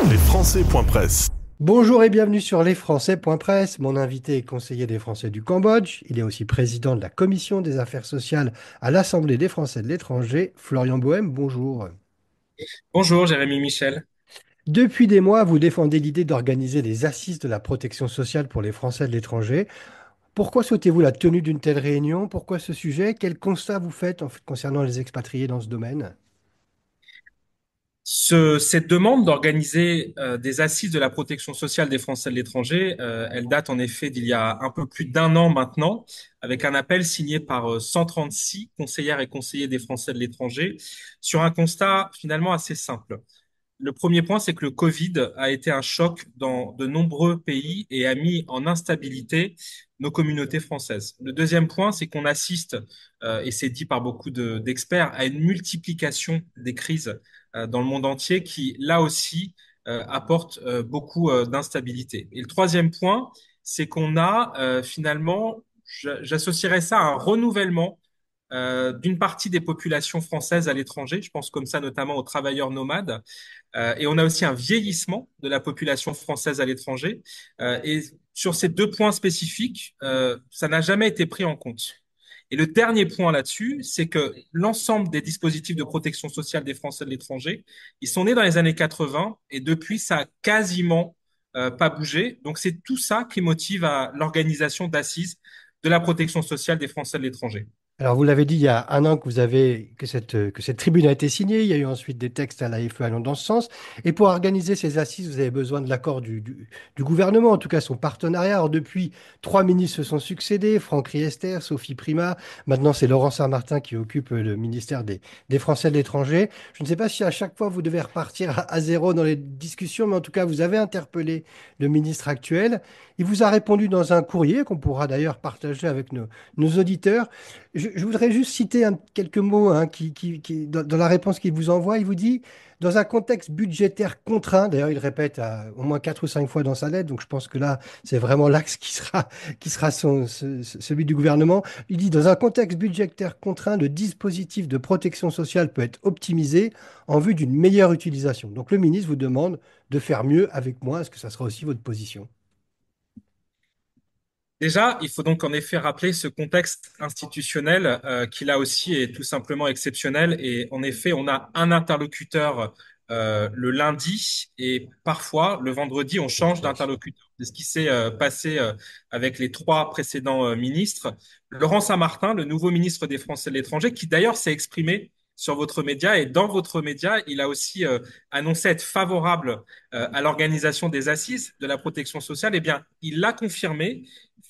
Lesfrançais.press. Bonjour et bienvenue sur lesfrançais.press. Mon invité est conseiller des Français du Cambodge. Il est aussi président de la commission des affaires sociales à l'Assemblée des Français de l'étranger. Florian Bohème, bonjour. Bonjour, Jérémy Michel. Depuis des mois, vous défendez l'idée d'organiser des assises de la protection sociale pour les Français de l'étranger. Pourquoi souhaitez-vous la tenue d'une telle réunion? Pourquoi ce sujet? Quel constat vous faites concernant les expatriés dans ce domaine? Cette demande d'organiser des assises de la protection sociale des Français de l'étranger, elle date en effet d'il y a un peu plus d'un an maintenant, avec un appel signé par 136 conseillères et conseillers des Français de l'étranger sur un constat finalement assez simple. Le premier point, c'est que le Covid a été un choc dans de nombreux pays et a mis en instabilité nos communautés françaises. Le deuxième point, c'est qu'on assiste, et c'est dit par beaucoup d'experts, à une multiplication des crises dans le monde entier qui, là aussi, apporte beaucoup d'instabilité. Et le troisième point, c'est qu'on a finalement, j'associerais ça à un renouvellement d'une partie des populations françaises à l'étranger. Je pense comme ça notamment aux travailleurs nomades. Et on a aussi un vieillissement de la population française à l'étranger. Et sur ces deux points spécifiques, ça n'a jamais été pris en compte. Et le dernier point là-dessus, c'est que l'ensemble des dispositifs de protection sociale des Français de l'étranger, ils sont nés dans les années 80 et depuis, ça a quasiment pas bougé. Donc c'est tout ça qui motive à l'organisation d'assises de la protection sociale des Français de l'étranger. Alors, vous l'avez dit il y a un an que cette tribune a été signée. Il y a eu ensuite des textes à la l'AFE allant dans ce sens. Et pour organiser ces assises, vous avez besoin de l'accord du gouvernement, en tout cas son partenariat. Alors, depuis, trois ministres se sont succédés, Franck Riester, Sophie Primas. Maintenant, c'est Laurent Saint-Martin qui occupe le ministère des Français de l'étranger. Je ne sais pas si à chaque fois vous devez repartir à zéro dans les discussions, mais en tout cas, vous avez interpellé le ministre actuel. Il vous a répondu dans un courrier qu'on pourra d'ailleurs partager avec nos auditeurs. Je voudrais juste citer quelques mots hein, dans la réponse qu'il vous envoie. Il vous dit, dans un contexte budgétaire contraint, d'ailleurs il répète au moins quatre ou cinq fois dans sa lettre, donc je pense que là c'est vraiment l'axe qui sera celui du gouvernement. Il dit, dans un contexte budgétaire contraint, le dispositif de protection sociale peut être optimisé en vue d'une meilleure utilisation. Donc le ministre vous demande de faire mieux avec moi. Est-ce que ça sera aussi votre position? Déjà, il faut donc en effet rappeler ce contexte institutionnel qui là aussi est tout simplement exceptionnel. Et en effet, on a un interlocuteur le lundi et parfois le vendredi, on change d'interlocuteur. C'est ce qui s'est passé avec les trois précédents ministres. Laurent Saint-Martin, le nouveau ministre des Français de l'étranger, qui d'ailleurs s'est exprimé sur votre média et dans votre média, il a aussi annoncé être favorable à l'organisation des assises de la protection sociale. Eh bien, il l'a confirmé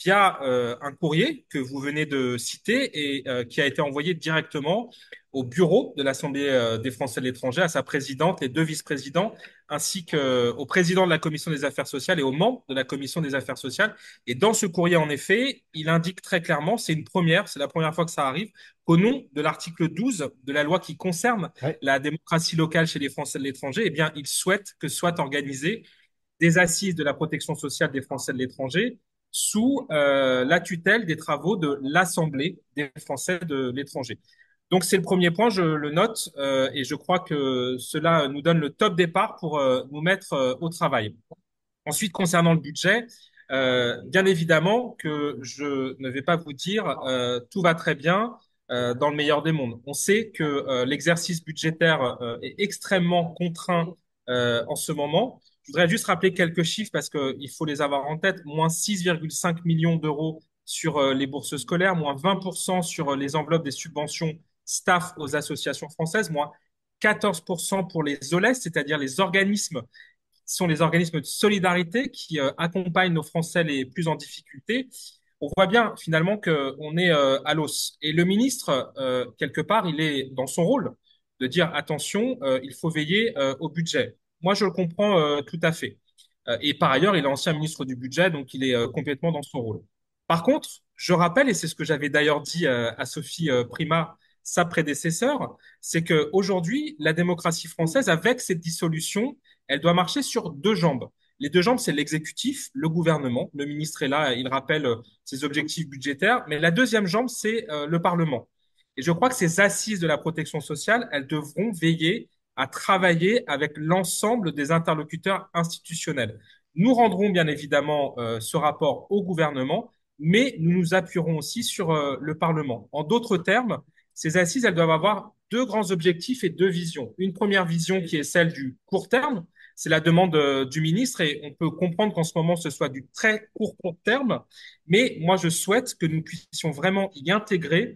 via un courrier que vous venez de citer et qui a été envoyé directement au bureau de l'Assemblée des Français de l'étranger, à sa présidente, les deux vice-présidents, ainsi qu'au président de la Commission des affaires sociales et aux membres de la Commission des affaires sociales. Et dans ce courrier, en effet, il indique très clairement, c'est une première, c'est la première fois que ça arrive, qu'au nom de l'article 12 de la loi qui concerne Ouais. la démocratie locale chez les Français de l'étranger, eh bien, il souhaite que soient organisées des assises de la protection sociale des Français de l'étranger sous la tutelle des travaux de l'Assemblée des Français de l'étranger. Donc c'est le premier point, je le note, et je crois que cela nous donne le top départ pour nous mettre au travail. Ensuite, concernant le budget, bien évidemment que je ne vais pas vous dire tout va très bien dans le meilleur des mondes. On sait que l'exercice budgétaire est extrêmement contraint en ce moment. Je voudrais juste rappeler quelques chiffres parce qu'il faut les avoir en tête. Moins 6,5 millions d'euros sur les bourses scolaires, moins 20% sur les enveloppes des subventions staff aux associations françaises, moins 14% pour les OLES, c'est-à-dire les organismes sont les organismes de solidarité qui accompagnent nos Français les plus en difficulté. On voit bien finalement qu'on est à l'os. Et le ministre, quelque part, il est dans son rôle de dire attention, il faut veiller au budget. Moi, je le comprends tout à fait. Et par ailleurs, il est ancien ministre du budget, donc il est complètement dans son rôle. Par contre, je rappelle, et c'est ce que j'avais d'ailleurs dit à Sophie Primas, sa prédécesseur, c'est qu'aujourd'hui, la démocratie française, avec cette dissolution, elle doit marcher sur deux jambes. Les deux jambes, c'est l'exécutif, le gouvernement. Le ministre est là, il rappelle ses objectifs budgétaires. Mais la deuxième jambe, c'est le Parlement. Et je crois que ces assises de la protection sociale, elles devront veiller à travailler avec l'ensemble des interlocuteurs institutionnels. Nous rendrons bien évidemment ce rapport au gouvernement, mais nous nous appuierons aussi sur le Parlement. En d'autres termes, ces assises, elles doivent avoir deux grands objectifs et deux visions. Une première vision qui est celle du court terme, c'est la demande du ministre et on peut comprendre qu'en ce moment ce soit du très court terme, mais moi je souhaite que nous puissions vraiment y intégrer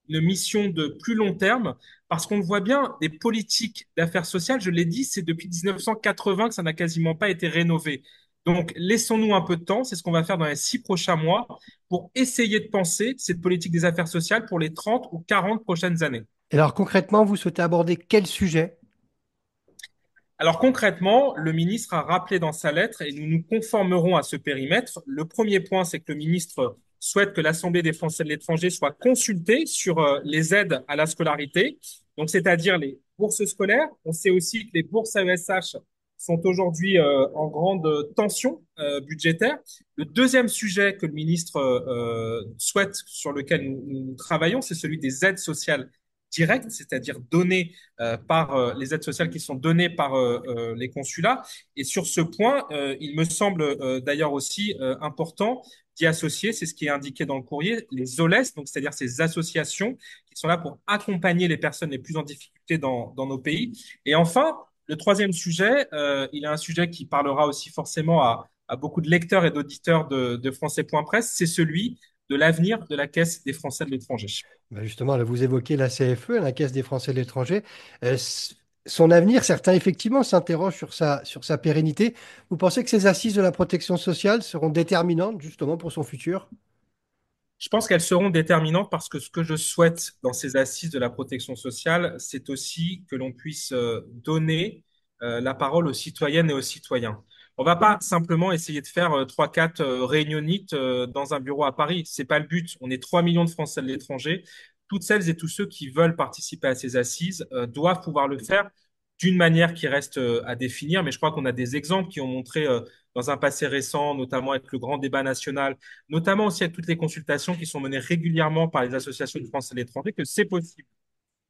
une mission de plus long terme parce qu'on le voit bien, des politiques d'affaires sociales, je l'ai dit, c'est depuis 1980 que ça n'a quasiment pas été rénové. Donc, laissons-nous un peu de temps, c'est ce qu'on va faire dans les 6 prochains mois pour essayer de penser cette politique des affaires sociales pour les 30 ou 40 prochaines années. Et alors concrètement, vous souhaitez aborder quel sujet? Alors concrètement, le ministre a rappelé dans sa lettre et nous nous conformerons à ce périmètre. Le premier point, c'est que le ministre souhaite que l'Assemblée des Français de l'étranger soit consultée sur les aides à la scolarité, donc c'est-à-dire les bourses scolaires. On sait aussi que les bourses AESH sont aujourd'hui en grande tension budgétaire. Le deuxième sujet que le ministre souhaite, sur lequel nous travaillons, c'est celui des aides sociales directes, c'est-à-dire données par les aides sociales qui sont données par les consulats. Et sur ce point, il me semble d'ailleurs aussi important d'y associer, c'est ce qui est indiqué dans le courrier, les OLES, donc c'est-à-dire ces associations qui sont là pour accompagner les personnes les plus en difficulté dans nos pays. Et enfin, le troisième sujet, il est un sujet qui parlera aussi forcément à beaucoup de lecteurs et d'auditeurs de Français.press, c'est celui de l'avenir de la Caisse des Français de l'étranger. Ben justement, là, vous évoquez la CFE, la Caisse des Français de l'étranger. Son avenir, certains effectivement s'interrogent sur sa pérennité. Vous pensez que ces assises de la protection sociale seront déterminantes justement pour son futur? Je pense qu'elles seront déterminantes parce que ce que je souhaite dans ces assises de la protection sociale, c'est aussi que l'on puisse donner la parole aux citoyennes et aux citoyens. On va pas simplement essayer de faire trois, quatre réunionites dans un bureau à Paris. C'est pas le but. On est 3 millions de Français de l'étranger. Toutes celles et tous ceux qui veulent participer à ces assises doivent pouvoir le faire d'une manière qui reste à définir. Mais je crois qu'on a des exemples qui ont montré dans un passé récent, notamment avec le grand débat national, notamment aussi avec toutes les consultations qui sont menées régulièrement par les associations de Français de l'étranger, que c'est possible.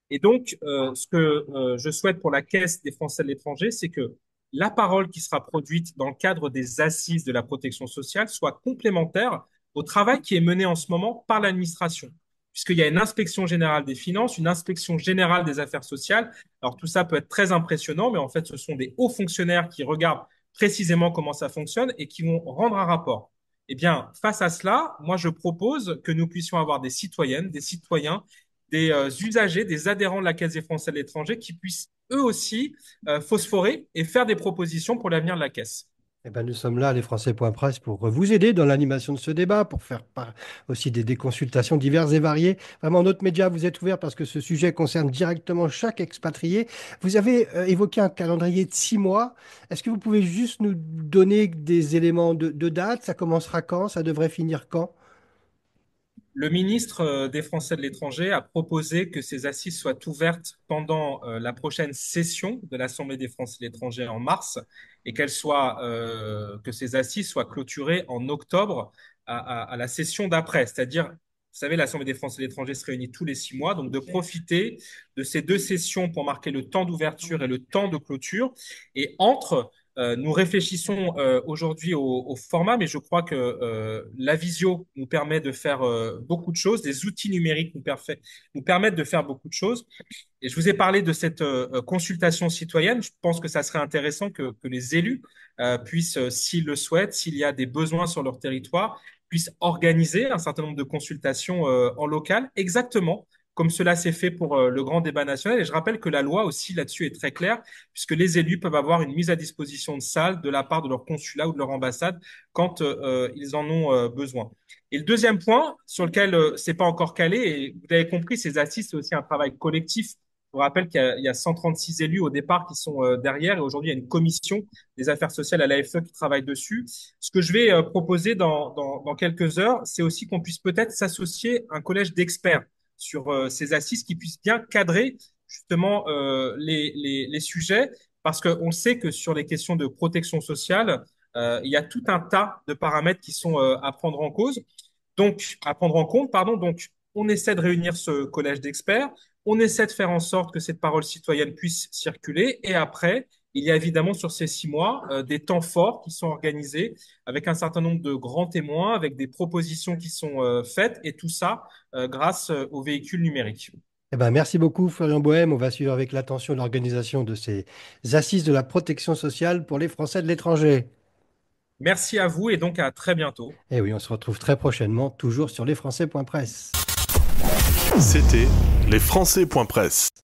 Et donc, ce que je souhaite pour la Caisse des Français de l'étranger, c'est que la parole qui sera produite dans le cadre des assises de la protection sociale soit complémentaire au travail qui est mené en ce moment par l'administration. Puisqu'il y a une inspection générale des finances, une inspection générale des affaires sociales. Alors tout ça peut être très impressionnant, mais en fait, ce sont des hauts fonctionnaires qui regardent précisément comment ça fonctionne et qui vont rendre un rapport. Eh bien, face à cela, moi, je propose que nous puissions avoir des citoyennes, des citoyens, des usagers, des adhérents de la Caisse des Français de l'étranger qui puissent eux aussi phosphorer et faire des propositions pour l'avenir de la Caisse. Eh ben, nous sommes là, les Français.press, pour vous aider dans l'animation de ce débat, pour faire aussi des consultations diverses et variées. Vraiment, notre média, vous êtes ouvert parce que ce sujet concerne directement chaque expatrié. Vous avez évoqué un calendrier de 6 mois. Est-ce que vous pouvez juste nous donner des éléments de date? Ça commencera quand? Ça devrait finir quand? Le ministre des Français de l'étranger a proposé que ces assises soient ouvertes pendant la prochaine session de l'Assemblée des Français de l'étranger en mars et que ces assises soient clôturées en octobre à la session d'après. C'est-à-dire, vous savez, l'Assemblée des Français de l'étranger se réunit tous les 6 mois, donc de profiter de ces deux sessions pour marquer le temps d'ouverture et le temps de clôture. Et nous réfléchissons aujourd'hui au format, mais je crois que la visio nous permet de faire beaucoup de choses. Les outils numériques nous permettent de faire beaucoup de choses. Et je vous ai parlé de cette consultation citoyenne. Je pense que ça serait intéressant que les élus puissent, s'ils le souhaitent, s'il y a des besoins sur leur territoire, puissent organiser un certain nombre de consultations en local, exactement comme cela s'est fait pour le grand débat national. Et je rappelle que la loi aussi là-dessus est très claire, puisque les élus peuvent avoir une mise à disposition de salles de la part de leur consulat ou de leur ambassade quand ils en ont besoin. Et le deuxième point sur lequel c'est pas encore calé, et vous avez compris, ces assises, c'est aussi un travail collectif. Je vous rappelle qu'il y a 136 élus au départ qui sont derrière, et aujourd'hui, il y a une commission des affaires sociales à l'AFE qui travaille dessus. Ce que je vais proposer dans quelques heures, c'est aussi qu'on puisse peut-être s'associer à un collège d'experts sur ces assises qui puissent bien cadrer justement les sujets, parce qu'on sait que sur les questions de protection sociale, il y a tout un tas de paramètres qui sont à prendre en cause, donc à prendre en compte, pardon. Donc, on essaie de réunir ce collège d'experts. On essaie de faire en sorte que cette parole citoyenne puisse circuler. Et après, il y a évidemment sur ces 6 mois des temps forts qui sont organisés avec un certain nombre de grands témoins, avec des propositions qui sont faites, et tout ça grâce aux véhicules numériques. Eh ben, merci beaucoup, Florian Bohème. On va suivre avec l'attention l'organisation de ces assises de la protection sociale pour les Français de l'étranger. Merci à vous et donc à très bientôt. Et oui, on se retrouve très prochainement, toujours sur lesfrançais.press. C'était lesfrançais.press.